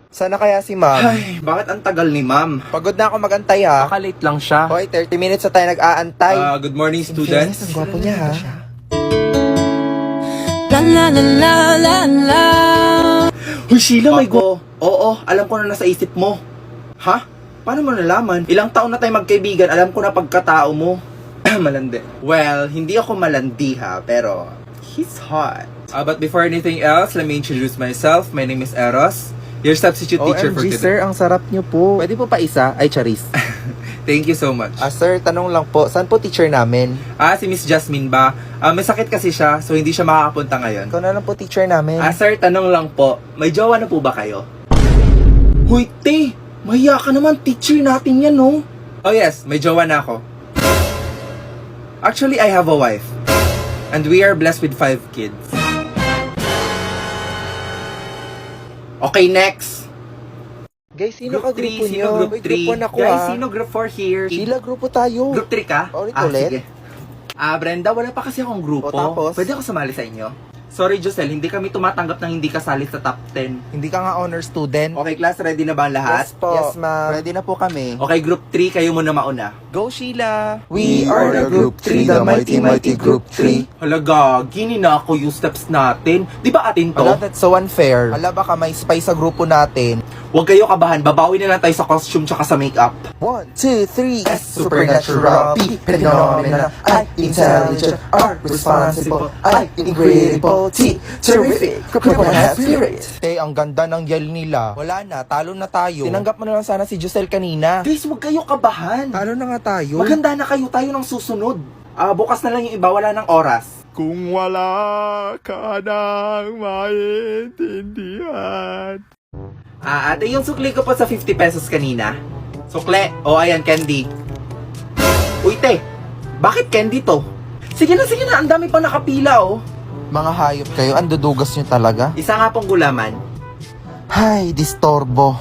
Sana kaya si ma'am? Ay, bakit ang tagal ni ma'am? Pagod na ako magantay ha. Naka-late lang siya. Hoy, 30 minutes na tayo nag-aantay. Good morning, students. Ang gwapo niya ha. La la la la la la. Hoy, Sheila, may Oo, alam ko na nasa isip mo. Ha? Paano mo nalaman? Ilang taon na tayo magkaibigan, alam ko na pagkatao mo. Malandi. Well, hindi ako malandi ha, pero he's hot. But before anything else, let me introduce myself. My name is Eros, your substitute teacher for OMG today. sir, ang sarap niyo po. Pwede po pa isa? Ay, charis. Thank you so much. Sir, tanong lang po, saan po teacher namin? Si Miss Jasmine ba? May sakit kasi siya, so hindi siya makakapunta ngayon. Ikaw na lang po teacher namin. Sir, tanong lang po, may jowa na po ba kayo? Huy, te! Mahiya ka naman, teacher natin yan, no? Oh yes, may jowa na ako. Actually, I have a wife. And we are blessed with 5 kids. Okay, next. Guys, sino ka grupo Sino niyo? group Uy, 3? Group 1 ako Guys, ha. sino group 4 here? Sheila, grupo tayo. Group 3 ka? Ulit. Sige. Brenda, wala pa kasi akong grupo. O, tapos? Pwede ako sumali sa inyo? Sorry, Josel, hindi kami tumatanggap ng hindi kasali sa top 10. Hindi ka nga honor student. Okay, class, ready na ba ang lahat? Yes po. Yes ma'am. Ready na po kami. Okay, group 3, kayo muna mauna. Go Sheila. We are the group 3, the mighty group 3. Halaga, gini na ako yung steps natin. Di ba atin to? Wala, that's so unfair. Wala baka may spy sa grupo natin. Huwag kayo kabahan, babawi na lang tayo sa costume tsaka sa makeup. 1, 2, 3. S, supernatural. P, phenomena. I, intelligent. R, responsible. I, incredible. T, terrific. Criminal spirit. Ang ganda ng yell nila. Wala na, talo na tayo. Tinanggap mo na lang sana si Josel kanina. Guys, huwag kayo kabahan. Talo na nga tayo. Maganda na kayo, tayo ng susunod. Bukas na lang yung iba, wala ng oras. Kung wala ka nang maintindihan. Ate, yung sukli ko po sa 50 pesos kanina. Sukle. Ayan, candy. Uy, te. Bakit candy to? Sige na, ang dami pa nakapila, oh. Mga hayop kayo, ang dudugas nyo talaga. Isa nga pong gulaman. Hay, distorbo.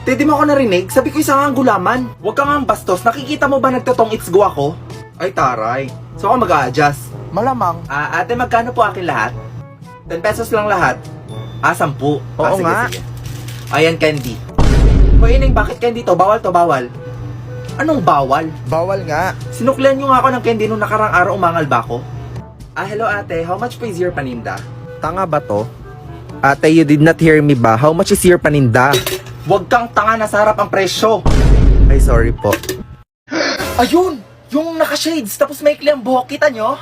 Te, di mo ako narinig? Sabi ko isa nga ang gulaman. Huwag ka nga ang bastos. Nakikita mo ba nagtotong it's go ako? Ay, taray. So ako mag-a-adjust. Malamang. Ate, magkano po akin lahat? 10 pesos lang lahat. 10. Oo sige, nga. sige. Ayan, candy. Hoy, Ining, bakit candy to? Bawal to, bawal. Anong bawal? Bawal nga. Sinuklian nyo nga ako ng candy nung nakarang araw, umangal ba ako? Hello ate, how much po is your paninda? Tanga ba to? Ate, you did not hear me ba? How much is your paninda? Huwag kang tanga, nasa harap ang presyo. Ay, sorry po. Ayun! Yung naka-shades, tapos maikli ang buhok, kita nyo?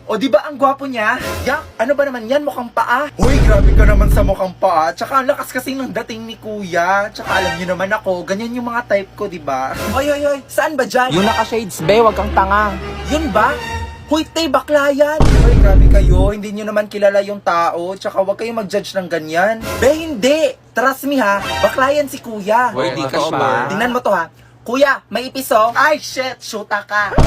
O di ba ang gwapo niya? Yak, ano ba naman yan? Mukhang paa. Uy, grabe ka naman sa mukhang paa. Tsaka ang lakas kasi ng dating ni kuya. Tsaka alam niyo naman ako, ganyan yung mga type ko, di ba? Oy, saan ba dyan? Yung naka-shades, be, wag kang tanga. Yun ba? Huy, te, bakla yan! Uy, grabe kayo, hindi nyo naman kilala yung tao, tsaka huwag kayong mag-judge ng ganyan. Be, hindi! Trust me ha, bakla yan si kuya. Uy, di ka sure? Tingnan mo to ha. Kuya, may ipiso? Ay, shit, shoota ka.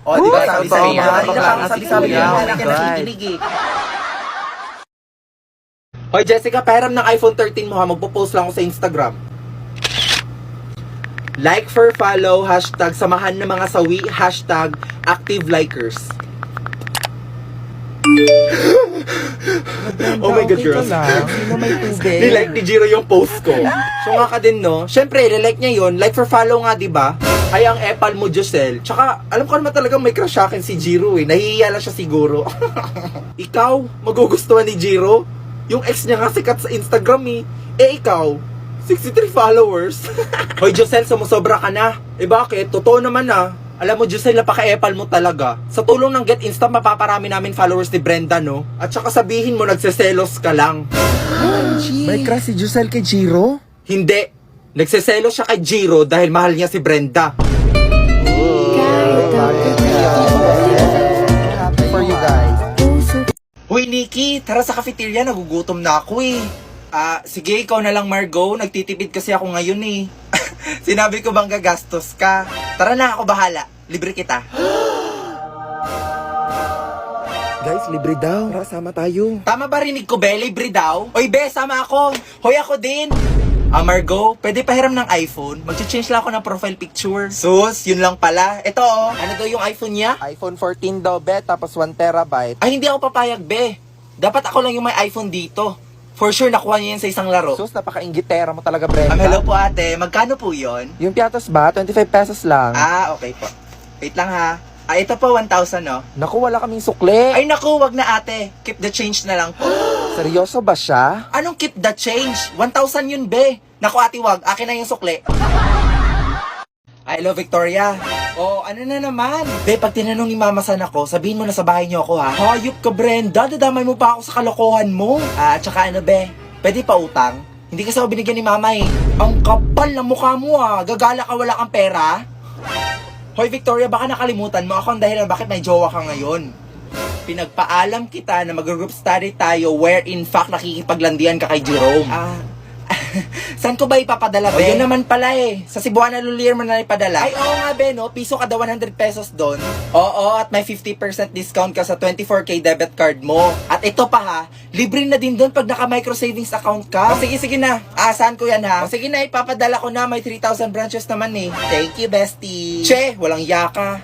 O, di ba sabi sa totoo, iyo? mga Hindi na bakla kang nga si sabi-sabi kuya. niya, hindi ka nakikinig eh. Hoy, Jessica, pahiram ng iPhone 13 mo ha, magpo-post lang ako sa Instagram. Like for follow, hashtag samahan ng mga sawi, hashtag active likers. Oh my God, girls. Sino may tubig? Nilike ni Jiro yung post ko. So nga ka din, no? Siyempre, nilike niya yun. Like for follow nga, di ba? Ay, ang epal mo, Josel. Tsaka, alam ko naman talagang may crush sa akin si Jiro eh. Nahihiya lang siya siguro. Ikaw, magugustuhan ni Jiro? Yung ex niya nga sikat sa Instagram eh. Ikaw, 63 followers. Hoy, Josel, sumusobra ka na. Bakit? Totoo naman ah. Alam mo, Josel, napaka-epal mo talaga. Sa tulong ng Get Insta, mapaparami namin followers ni Brenda, no? At saka sabihin mo, nagseselos ka lang. May crush si Josel kay Jiro? Hindi. Nagseselos siya kay Jiro dahil mahal niya si Brenda. Happy for you guys. Hoy, Nikki, tara sa cafeteria. Nagugutom na ako eh. Sige, ikaw na lang, Margo. Nagtitipid kasi ako ngayon eh. Sinabi ko bang gagastos ka? Tara na, ako bahala. Libre kita. Guys, libre daw. Tara, sama tayo. Tama ba rinig ko, Be? Libre daw? Oy, Be, sama ako. Hoy, ako din. Margo, pwede pahiram ng iPhone? Mag-change lang ako ng profile picture. Sus, yun lang pala. Ito oh, ano daw yung iPhone niya? iPhone 14 daw, be, tapos 1 terabyte. Ay, hindi ako papayag, Be. Dapat ako lang yung may iPhone dito. For sure, nakuha niya yan sa isang laro. Sus, napaka-inggitera mo talaga, Brenda. Hello po ate, magkano po yon? Yung piatos ba? 25 pesos lang. Okay po. Wait lang ha. Ito po 1,000 no? Naku, wala kaming sukle. Ay naku, wag na ate. Keep the change na lang po. Seryoso ba siya? Anong keep the change? 1,000 yun be. Naku ate, wag. Akin na yung sukle. Hello Victoria. Ano na naman? Be, pag tinanong ni Mama San ako, sabihin mo na sa bahay niyo ako ha. Hayop ka Brenda, dadamay mo pa ako sa kalokohan mo. Tsaka ano be, pwede pa utang? Hindi kasi ako binigyan ni Mama eh. Ang kapal na mukha mo gagala ka wala kang pera. Hoy Victoria, baka nakalimutan mo ako ang dahilan bakit may jowa ka ngayon. Pinagpaalam kita na mag-group study tayo where in fact nakikipaglandian ka kay Jerome. Saan ko ba ipapadala, be? Yun naman pala eh. Sa Cebuana Lulier mo na ipadala. Ay, oo nga, be, no? Piso kada 100 pesos doon. Oo, at may 50% discount ka sa 24K debit card mo. At ito pa ha, libre na din doon pag naka-micro savings account ka. Sige na. Saan ko yan ha? Sige na, ipapadala ko na. May 3,000 branches naman eh. Thank you, bestie. Che, walang yaka.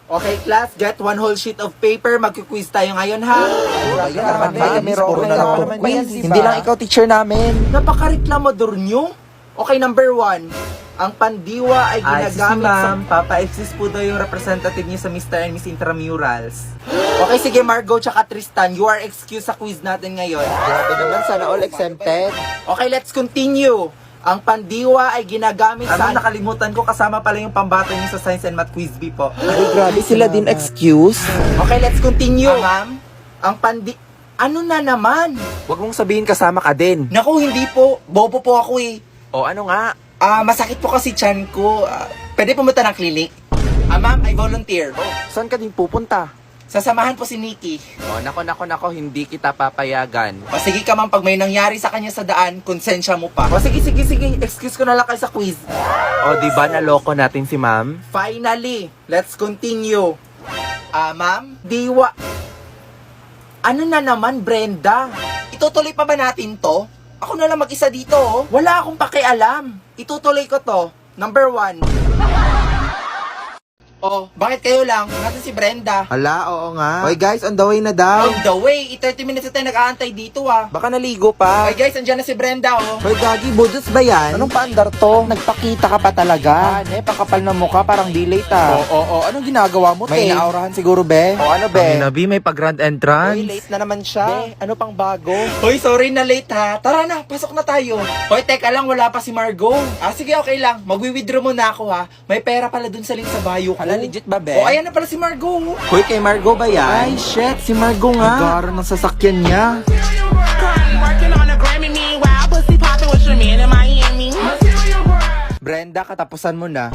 Okay, class, get one whole sheet of paper. Magkuquiz tayo ngayon, ha? Ayun naman, may Puro meron na na naman quiz. yan, Hindi lang ikaw teacher namin. Napaka-reklamador nyo. Okay, number 1. Ang pandiwa ay ginagamit sa... Papa-exist po daw yung representative niyo sa Mr. and Miss Intramurals. Okay, sige Margo tsaka Tristan, you are excused sa quiz natin ngayon. Grabe naman, sana all exempted. Okay, let's continue. Ang pandiwa ay ginagamit sa... nakalimutan ko, kasama pala yung pambata niyo sa Science and Math Quiz B po. Ay, grabe sila din excuse. Okay, let's continue. Ma'am, ang Ano na naman? Huwag mong sabihin kasama ka din. Naku, hindi po. Bobo po ako eh. O ano nga? Masakit po kasi tiyan ko. Pwede pumunta ng clinic? Ma'am, I volunteer. Saan ka din pupunta? Sasamahan po si Nikki. Nako, hindi kita papayagan. Sige ka ma'am, pag may nangyari sa kanya sa daan, konsensya mo pa. Sige. Excuse ko na lang kayo sa quiz. Di ba naloko natin si ma'am? Finally, let's continue. Ma'am, diwa. Ano na naman, Brenda? Itutuloy pa ba natin to? Ako na lang mag-isa dito, oh. Wala akong pakialam. Itutuloy ko to. Number 1. Bakit kayo lang? Nasaan si Brenda? Hala, oo nga. Hoy guys, on the way na daw. On the way, 30 minutes na tayo nag-aantay dito Baka naligo pa. Okay guys, andyan na si Brenda Hoy Gagi, budos ba yan? Anong paandar to? Nagpakita ka pa talaga. Pakapal na mukha, parang delay Oo. Anong ginagawa mo, May naurahan siguro, be. O ano, be? Nabi, may pag-grand entrance. Hoy, late na naman siya. Be, ano pang bago? Hoy, sorry na late ha. Tara na, pasok na tayo. Hoy, teka lang, wala pa si Margo. Sige, okay lang. Magwi-withdraw muna ako ha. May pera pala dun sa link sa bio ko. Hala, legit ba, be? Ayan na pala si Margo. Hoy, kay Margo ba yan? Ay, shit, si Margo nga. Nagkaroon ng sasakyan niya. Working on a Grammy, meanwhile, pussy poppin' with your man in Miami. Brenda, katapusan mo na.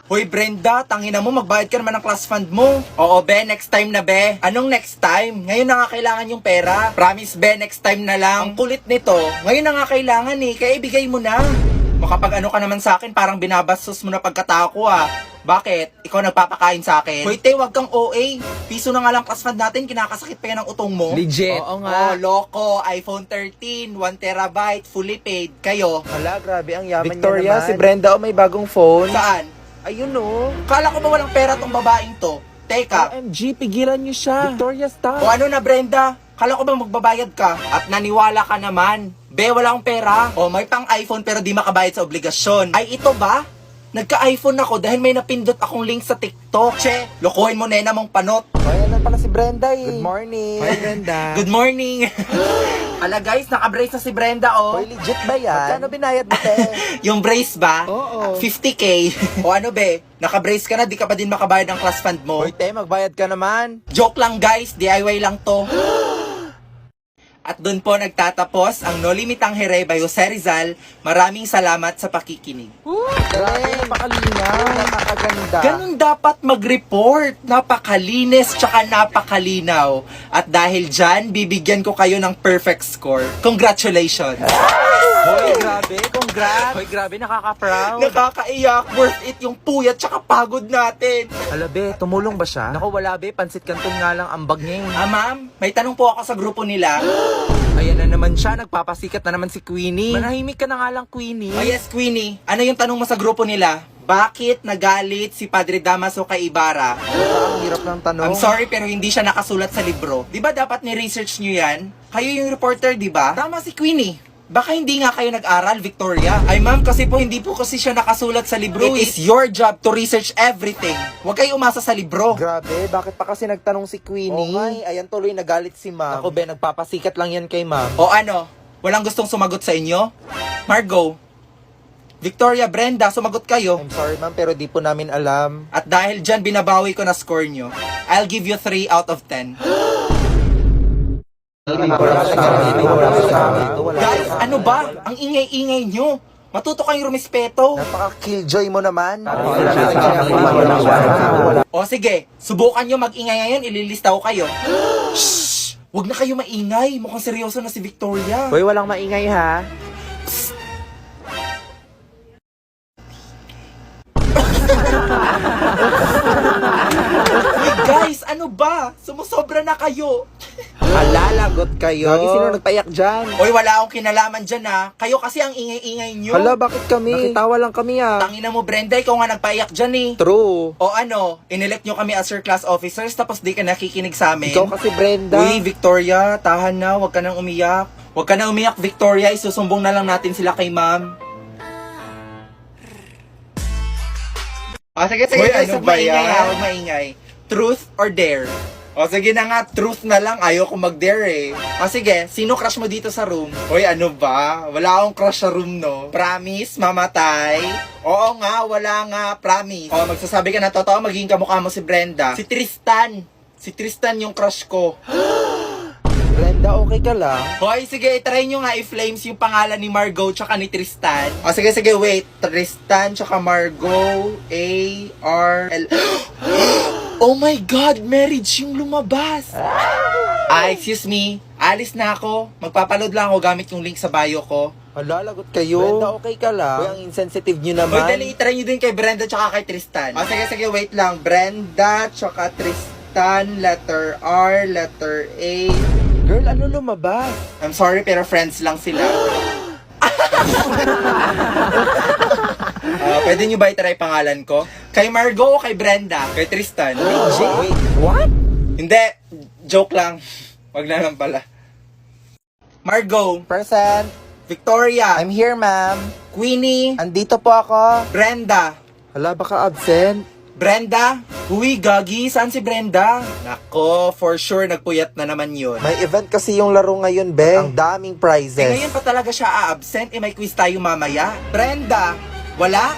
Hoy, Brenda, tangina mo, magbayad ka naman ng class fund mo. Oo, be, next time na, be. Anong next time? Ngayon na nga kailangan yung pera. Promise, be, next time na lang. Ang kulit nito, ngayon na nga kailangan kaya ibigay mo na. Makapag ano ka naman sa akin, parang binabastos mo na pagkatao ko Bakit? Ikaw nagpapakain sa akin? Hoy, te, wag kang OA. Piso na nga lang class fund natin, kinakasakit pa yan ng utong mo. Legit. Oo nga. Loko, iPhone 13, 1 terabyte, fully paid. Kayo? Hala, grabe ang yaman Victoria, niya naman. si Brenda, may bagong phone. Saan? Ayun o. Kala ko ba walang pera tong babaeng to? Teka. OMG, pigilan niyo siya. Victoria, stop. O ano na, Brenda? Kala ko ba magbabayad ka? At naniwala ka naman. Be, wala akong pera. May pang iPhone pero di makabayad sa obligasyon. Ay, ito ba? Nagka-iPhone ako dahil may napindot akong link sa TikTok. Che, lokohin mo nena mong panot. Ayan na pala si Brenda Good morning. Hi, Brenda. Good morning. Ala guys, naka-brace na si Brenda Hoy, legit ba yan? Magkano binayad mo, te? Yung brace ba? Oo. 50K. O ano be? Naka-brace ka na, di ka pa din makabayad ng class fund mo. Hoy, te, magbayad ka naman. Joke lang guys, DIY lang to. At doon po nagtatapos ang No Limitang Here by Jose Rizal. Maraming salamat sa pakikinig. Grabe, napakalinaw. Napakaganda. Ganun dapat mag-report. Napakalinis tsaka napakalinaw. At dahil dyan, bibigyan ko kayo ng perfect score. Congratulations! Hoy, grabe. Congrats. Hoy, grabe. Nakaka-proud. Nakakaiyak. Worth it yung puyat tsaka pagod natin. Hala, be, tumulong ba siya? Naku, wala, be. Pansit Canton nga lang ang bag niya. Ma'am, may tanong po ako sa grupo nila. Ayan na naman siya, nagpapasikat na naman si Queenie. Manahimik ka na nga lang, Queenie. Oh yes, Queenie. Ano yung tanong mo sa grupo nila? Bakit nagalit si Padre Damaso kay Ibarra? Ang hirap ng tanong. I'm sorry pero hindi siya nakasulat sa libro. 'Di ba dapat ni-research nyo 'yan? Kayo yung reporter, 'di ba? Tama si Queenie. Baka hindi nga kayo nag-aral, Victoria. Ay ma'am, kasi po hindi po kasi siya nakasulat sa libro. It is your job to research everything. Huwag kayo umasa sa libro. Grabe, bakit pa kasi nagtanong si Queenie? Oo nga eh, ayan tuloy nagalit si ma'am. Ako, be, nagpapasikat lang yan kay ma'am. O ano? Walang gustong sumagot sa inyo? Margo, Victoria, Brenda, sumagot kayo. I'm sorry ma'am, pero di po namin alam. At dahil dyan, binabawi ko na score nyo. I'll give you 3 out of 10. Guys, ano ba? Ang ingay-ingay nyo. Matuto kayong rumispeto. Napaka-killjoy mo naman. O sige, subukan nyo mag-ingay ngayon, ililista ko kayo. Shhh! Huwag na kayo maingay. Mukhang seryoso na si Victoria. Hoy, walang maingay ha. Uy guys, ano ba? Sumusobra na kayo. Alalagot kayo. Lagi sino nagpayak dyan? Hoy, wala akong kinalaman dyan ha. Kayo kasi ang ingay-ingay nyo. Hala, bakit kami? Nakitawa lang kami ah. Tangina mo, Brenda, ikaw nga nagpaiyak dyan eh. True. O ano, inelect nyo kami as your class officers tapos di ka nakikinig sa amin. Ikaw kasi Brenda. Uy, Victoria, tahan na, huwag ka nang umiyak. Huwag ka nang umiyak, Victoria, isusumbong na lang natin sila kay ma'am. Sige, Uy, ano ba yan? Huwag maingay. Truth or dare? O sige na nga, truth na lang, ayoko mag-dare eh. O sige, sino crush mo dito sa room? Uy, ano ba? Wala akong crush sa room, no? Promise, mamatay? Oo nga, wala nga, promise. O, magsasabi ka na totoo, magiging kamukha mo si Brenda. Si Tristan. Si Tristan yung crush ko. Brenda, okay ka lang? Hoy, sige, try nyo nga i-flames yung pangalan ni Margo tsaka ni Tristan. O sige, wait. Tristan tsaka Margo, A-R-L... Oh my God, marriage yung lumabas. Excuse me. Alis na ako. Magpapaload lang ako gamit yung link sa bio ko. Hala, lagot kayo. Brenda, okay ka lang? Uy, ang insensitive nyo Hoy, naman. dali, try nyo din kay Brenda tsaka kay Tristan. O sige, wait lang. Brenda tsaka Tristan, letter R, letter A. Girl, ano lumabas? I'm sorry, pero friends lang sila. Pwede nyo ba i-try pangalan ko? Kay Margo o kay Brenda? Kay Tristan? Wait, what? Hindi, joke lang. Wag na lang pala. Margo, Present. Victoria, I'm here, ma'am. Queenie, Andito po ako. Brenda. Hala, baka absent. Brenda? Uy, gagi, saan si Brenda? Nako, for sure, nagpuyat na naman yun. May event kasi yung laro ngayon, be. Ang daming prizes. Ngayon pa talaga siya a-absent, may quiz tayo mamaya. Brenda, wala?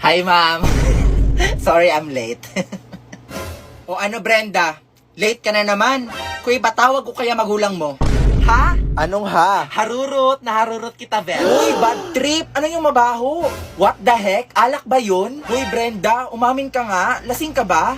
Hi, ma'am. Sorry, I'm late. O ano, Brenda? Late ka na naman. Kuy, patawag ko kaya magulang mo? Ha? Anong ha? Naharurot kita, Vel. Uy, bad trip. Ano yung mabaho? What the heck? Alak ba yun? Uy, Brenda, umamin ka nga. Lasing ka ba?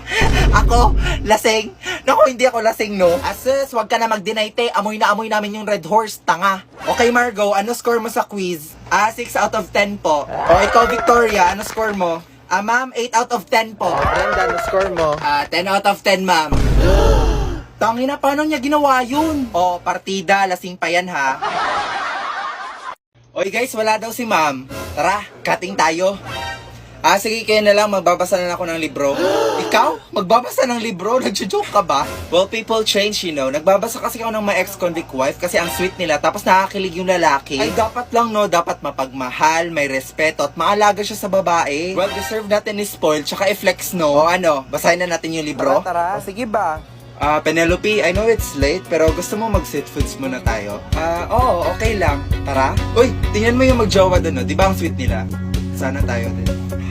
Ako? Lasing? Naku, hindi ako lasing, no? Asus, wag ka na mag-deny, te. Amoy na amoy namin yung red horse, tanga. Okay, Margo, ano score mo sa quiz? 6 out of 10 po. O, ikaw, Victoria, ano score mo? Ma'am, 8 out of 10 po. Brenda, ano score mo? 10 out of 10, ma'am. Tangina, paano niya ginawa yun? O, partida, lasing pa yan, ha? Oy, guys, wala daw si ma'am. Tara, cutting tayo. Sige, kaya na lang, magbabasa na ako ng libro. Ikaw? Magbabasa ng libro? Nagjo-joke ka ba? Well, people change, you know. Nagbabasa kasi ako ng my ex-convict wife kasi ang sweet nila, tapos nakakilig yung lalaki. Ay, dapat lang, no? Dapat mapagmahal, may respeto, at maalaga siya sa babae. Well, deserve natin i-spoil, tsaka i-flex, no? O ano, basahin na natin yung libro? Tara. Sige ba? Penelope, I know it's late, pero gusto mo mag-sit foods muna tayo? Oo, okay lang. Tara. Uy, tingnan mo yung magjowa doon, no? Di ba ang sweet nila? Sana tayo din.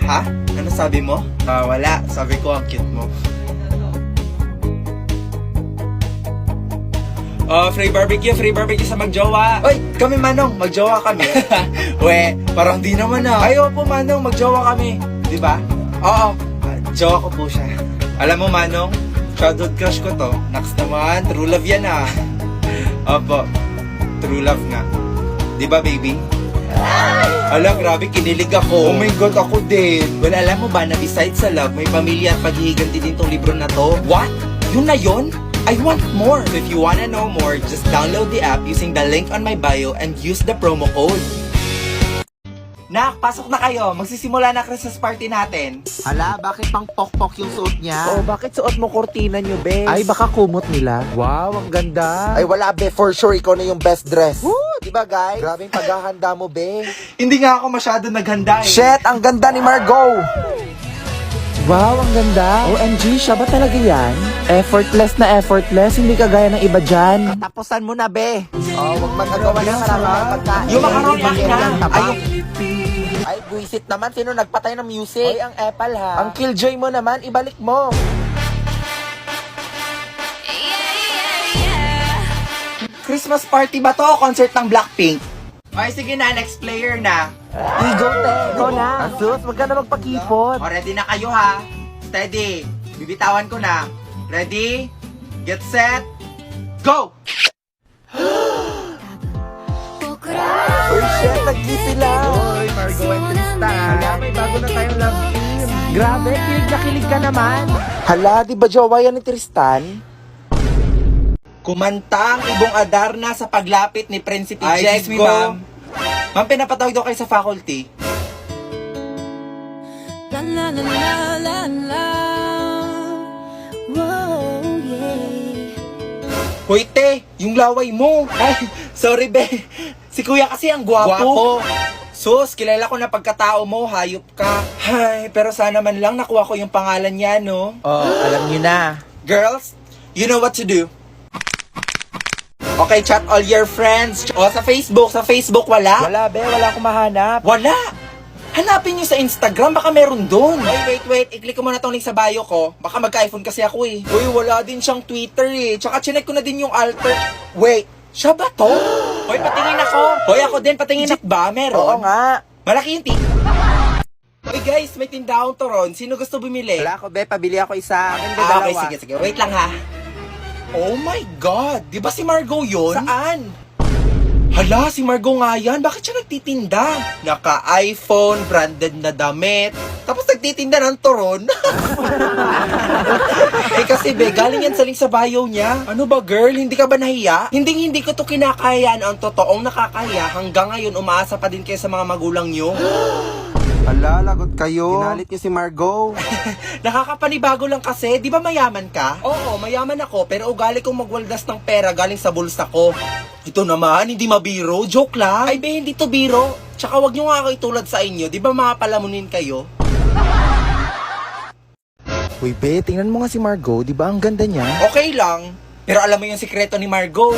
Ha? Ano sabi mo? Wala. Sabi ko, ang cute mo. Free barbecue sa magjowa. Uy, kami Manong, magjowa kami. We, parang di naman ah. Ayaw po Manong, magjowa kami. Di ba? Oo, jowa ko po siya. Alam mo Manong, childhood crush ko to. Next naman, true love yan ah. Opo, true love nga. Di ba baby? Alam, grabe, kinilig ako. Oh my God, ako din. Well, alam mo ba na besides sa love, may pamilya at paghihiganti din tong libro na to? What? Yun na yun? I want more. So if you wanna know more, just download the app using the link on my bio and use the promo code. Nak, pasok na kayo. Magsisimula na Christmas party natin. Hala, bakit pang pokpok yung suot niya? Oh, bakit suot mo kortina nyo, bes? Ay, baka kumot nila. Wow, ang ganda. Ay wala be, for sure ikaw na yung best dress. Woo! Diba guys? Grabing paghahanda mo be. Hindi nga ako masyado naghanda eh. Shit, ang ganda ni Margot! Wow, ang ganda. OMG, siya ba talaga yan? Effortless na effortless, hindi kagaya ng iba dyan. Tapusan mo na, be. Oh, wag magagawa na marami tayong pagkain. Yung macaron pa na. Ay, buisit naman. Sino nagpatay ng music? Ay, ang Apple ha. Ang Killjoy mo naman, ibalik mo. Christmas party ba to o concert ng Blackpink? Ay, sige na, next player na. Ego, te. Ikaw na. Asus, wag ka na magpakipot. O, ready na kayo ha. Steady. Bibitawan ko na. Ready? Get set. Go! Uy, shit, nag-kiss sila. Uy, Margot and Tristan. Hala, may bago na tayong love team. Grabe, kilig na kilig ka naman. Hala, di ba jowa yan ni Tristan? Kumanta ang ibong Adarna sa paglapit ni Prinsipe Jego. Ma'am. Ma'am, pinapatawag daw kayo sa faculty. La la la la la la. Whoa, yeah. Hoy, te, yung laway mo. Ay, sorry, be. Si kuya kasi ang gwapo. Sus, kilala ko na pagkatao mo, hayop ka. Ay, pero sana man lang nakuha ko yung pangalan niya, no? Oh, alam niyo na. Girls, you know what to do. Okay, chat all your friends. O, sa Facebook wala? Wala, be. Wala akong mahanap. Wala! Hanapin nyo sa Instagram, baka meron doon. Oy, wait. I-click ko muna tong link sa bio ko. Baka magka-iPhone kasi ako eh. Uy, wala din siyang Twitter eh. Tsaka chinek ko na din yung alter. Wait, siya ba to? Hoy, patingin ako. Hoy, ako din, patingin ako. Ba? Meron? Oo nga. Malaki yung Hoy guys, may tindahang turon. Sino gusto bumili? Wala ako, be. Pabili ako isa. Akin, be, Okay, dalawa. sige. Wait lang ha. Oh my God! Di ba si Margot yun? Saan? Hala, si Margot nga yan. Bakit siya nagtitinda? Naka-iPhone, branded na damit. Tapos nagtitinda ng turon. Eh kasi be, galing yan sa link sa bio niya. Ano ba girl? Hindi ka ba nahiya? Hindi ko to kinakaya na ang totoong nakakaya. Hanggang ngayon, umaasa pa din kayo sa mga magulang nyo. Hala, lagot kayo. Ginalit niyo si Margot. Nakakapanibago lang kasi, di ba mayaman ka? Oo, mayaman ako, pero ugali kong magwaldas ng pera galing sa bulsa ko. Ito naman, hindi mabiro, joke lang. Ay be, hindi to biro. Tsaka wag nyo nga ako itulad sa inyo, di ba mga palamunin kayo? Uy, be, tingnan mo nga si Margot. Di ba ang ganda niya? Okay lang, pero alam mo yung sikreto ni Margot?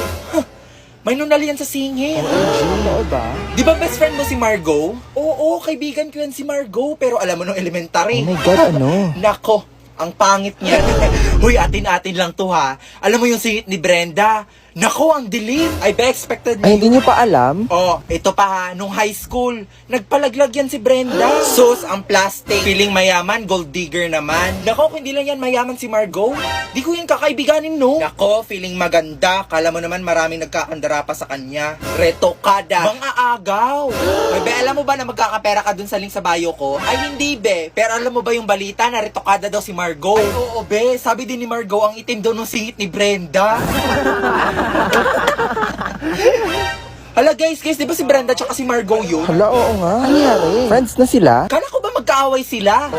May nunal yan sa singit. Oo ba? Di ba best friend mo si Margot? Oo, kaibigan ko yan si Margot, pero alam mo nung elementary. Oh my God, ano? Nako, ang pangit niya. Huy, atin-atin lang to ha. Alam mo yung singit ni Brenda? Nako, ang dilim. I be expected Ay, hindi niyo pa alam? Oh, ito pa ha, nung high school, nagpalaglag yan si Brenda. Sus, ang plastic. Feeling mayaman, gold digger naman. Nako, kung hindi lang yan mayaman si Margot, di ko yan kakaibiganin, no? Nako, feeling maganda. Kala mo naman maraming nagkakandara pa sa kanya. Retokada. Mga agaw. Ay, be, alam mo ba na magkakapera ka dun sa link sa bio ko? Ay, hindi, be. Pero alam mo ba yung balita na retokada daw si Margot? Ay, oo, be. Sabi din ni Margot, ang itim daw nung singit ni Brenda. Hala guys, di ba si Brenda tsaka si Margot yun? Hala, oo nga. Ano nangyari? Friends na sila? Kala ko ba magkaaway sila?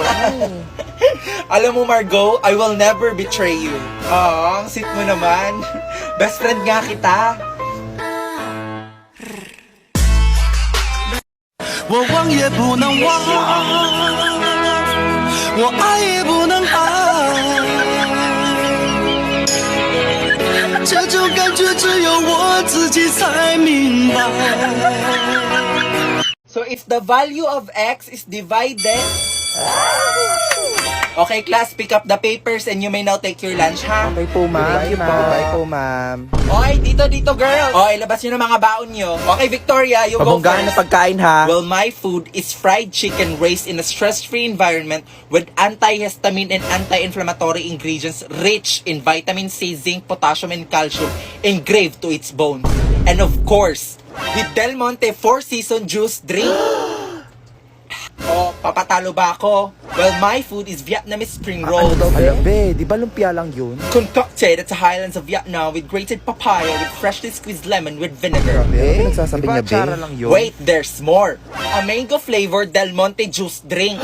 Alam mo Margot, I will never betray you. Oh, ang sweet mo naman. Best friend nga kita. 我忘也不能忘，我爱也不能爱，这种感觉只有我自己才明白。 So if the value of x is divided... Okay class, pick up the papers and you may now take your lunch ha. Bye po, ma'am. Thank you po. Bye po, ma'am. Okay, dito girls. Okay, labas nyo na mga baon nyo. Okay Victoria, you go Pabonggaan na first. pagkain, ha? Well, my food is fried chicken raised in a stress-free environment with antihistamine and anti-inflammatory ingredients rich in vitamin C, zinc, potassium, and calcium engraved to its bones. And of course, with Del Monte 4-season juice drink. Oh, papatalo ba ako? Well, my food is Vietnamese spring rolls. Alam be, di ba lumpia lang yun? Concocted at the highlands of Vietnam with grated papaya with freshly squeezed lemon with vinegar. Ano pinagsasabi niya, be? lang yun? Wait, there's more. A mango-flavored Del Monte juice drink.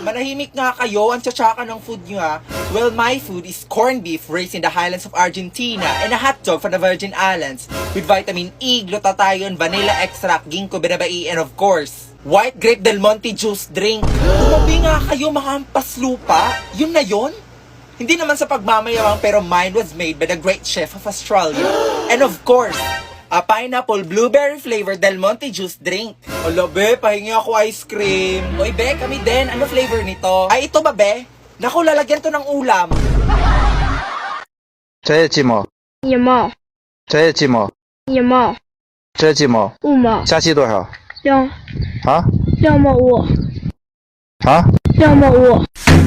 Manahimik nga kayo, ang tsatsaka ng food nyo ha. Well, my food is corned beef raised in the highlands of Argentina and a hot dog from the Virgin Islands with vitamin E, glutathione, vanilla extract, ginkgo biloba, and of course, white grape Del Monte juice drink. Tumabi nga kayo, makampas lupa. Yun na yun? Hindi naman sa pagmamayabang pero mine was made by the great chef of Australia. And of course, a pineapple blueberry flavored Del Monte juice drink. Hala be, pahingi ako ice cream. Oy be, kami din. Ano flavor nito? Ay, ito ba be? Naku, lalagyan to ng ulam. 这是鸡毛，一毛这是鸡毛，一毛这是鸡毛， 5毛加鸡多少？啊2毛5啊！ 2毛5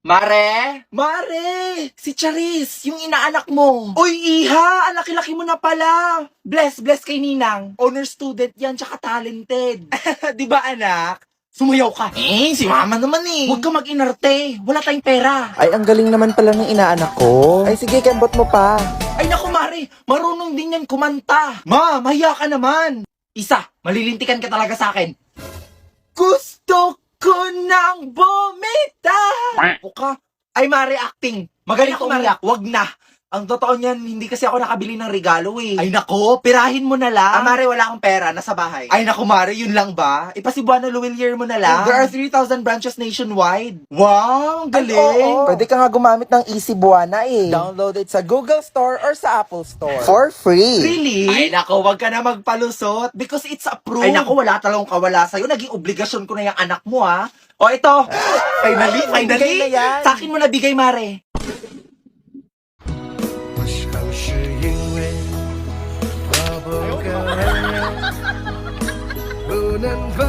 Mare! Mare! Si Charis, yung inaanak mo. Uy, Iha! Ang laki-laki mo na pala. Bless kay Ninang. Honor student yan, tsaka talented. Di ba, anak? Sumayaw ka. Si mama naman eh. Huwag ka mag-inarte. Wala tayong pera. Ay, ang galing naman pala ng inaanak ko. Ay, sige, kembot mo pa. Ay naku, Mare. Marunong din yan kumanta. Ma, mahiya ka naman. Isa, malilintikan ka talaga sa akin. Gusto ko nang bumita. Ka. Ay, Mare, acting. Magaling ko, Mare. Wag na. Ang totoo niyan, hindi kasi ako nakabili ng regalo eh. Ay nako, pirahin mo na lang. Mare, wala akong pera, nasa bahay. Ay nako, Mare, yun lang ba? Ipasibuan na Luwilier mo na lang. There are 3,000 branches nationwide. Wow, ang galing. Pwede ka nga gumamit ng Easy Buwana eh. Download it sa Google Store or sa Apple Store. For free. Really? Ay nako, wag ka na magpalusot because it's approved. Ay nako, wala talagang kawala sa'yo. Naging obligasyon ko na yung anak mo ha. O ito, finally. Bigay na yan. Sa akin mo na bigay, Mare. 我想是因为我不够温柔，不能放